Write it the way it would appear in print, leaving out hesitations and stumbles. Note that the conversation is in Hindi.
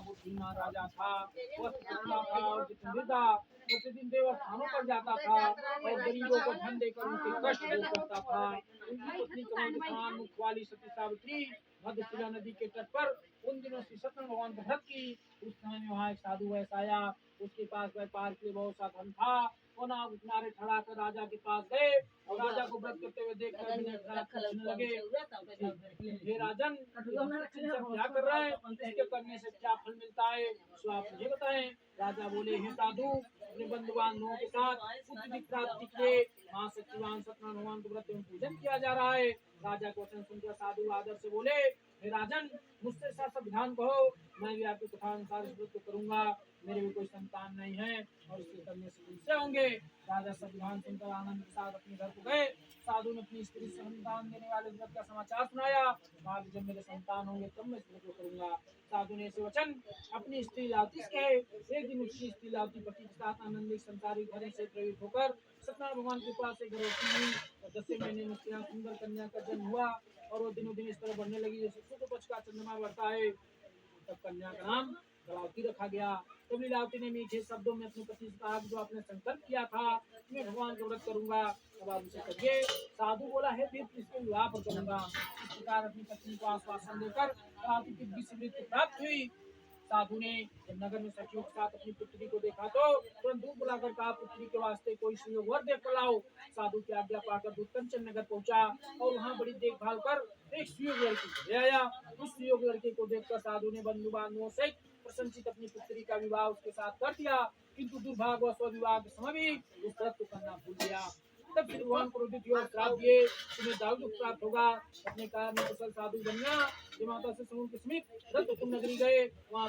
वो धीमान राजा था, वह पुतला था और जितेंद्र था। प्रतिदिन देवस्थानों पर जाता था और गरीबों को धन देकर उनके कष्ट दूर करता था। उनकी पत्नी कमल के समान मुख वाली सती सावित्री भद्रशिला नदी के तट पर उन दिनों श्री सत्यनारायण भगवान को व्रत की। उस समय में वहाँ एक साधु वैसा आया, उसके पास व्यापार के लिए बहुत सा धन था। वो नाव किनारे खड़ा कर राजा के पास गए और राजा को व्रत करते हुए देखकर विनय के साथ पूछने लगे, हे राजन, सब क्या कर रहा है, इसके करने से क्या फल मिलता है, सो आप मुझे बताएं। राजा बोले, हे साधु, अपने बंधु बांधवों के साथ पुत्र की प्राप्ति के लिए मां सत्यवान सत्यनारायण भगवान को व्रत एवं पूजन किया जा रहा है। राजा को वचन सुनकर साधु आदर से बोले, हे राजन, मुझसे सब विधान कहो, मैं भी आपके कथानुसार इस व्रत को करूंगा। मेरे भी कोई संतान नहीं है और इसके करने से जिनसे होंगे। राजा सब विधान सुनकर आनंद के साथ अपने घर को गए। साधु ने अपनी स्त्री से संतान देने वाले व्रत का समाचार सुनाया। कहा, जब मेरे संतान होंगे तब मैं इस व्रत को करूंगा। साधु ने ऐसे वचन अपनी स्त्री लावती से कहे। एक दिन उसकी स्त्री लावती पति के साथ आनंदी संसारिक घर से प्रेरित होकर सत्यनारायण भगवान के पास एक गर्भवती हुई और 10 महीने में उसके यहाँ सुंदर कन्या का जन्म हुआ और वो दिनों दिन इस तरह बढ़ने लगी जैसे शुक्ल पक्ष का चंद्रमा बढ़ता है। तब कन्या का नाम कलावती रखा गया। तब लीलावती ने मीठे शब्दों में अपने पति से कहा, जो आपने संकल्प किया था मैं भगवान को व्रत करूंगा, तब आप उसे करिए। साधु बोला, है फिर किसके विवाह पर करूंगा। इस प्रकार अपनी पत्नी को आश्वासन देकर कलावती की दिव्य मृत्यु प्राप्त हुई। साधु ने जब नगर में सखियों के साथ अपनी पुत्री को देखा तो तुरंत दूध बुलाकर कहा, पुत्री के वास्ते कोई सुयोग वर देख कर लाओ। साधु की आज्ञा पाकर दूध कंचन नगर पहुंचा और वहां बड़ी देखभाल कर एक सुयोग लड़की ले आया। उस सुयोग लड़के को देखकर साधु ने बंधु बांधवों से प्रशंसित अपनी पुत्री का विवाह उसके साथ कर दिया, किंतु दुर्भाग्यवश विवाह के समय भी उस व्रत को करना भूल गया। तब फिर भगवान क्रोधित हुए और श्राप दिए, तुम्हें दारू दुख प्राप्त होगा। अपने कारण कुशल साधु बनना। ये माता से समुद्र के समीप रत्नकुंड नगरी गए। वहाँ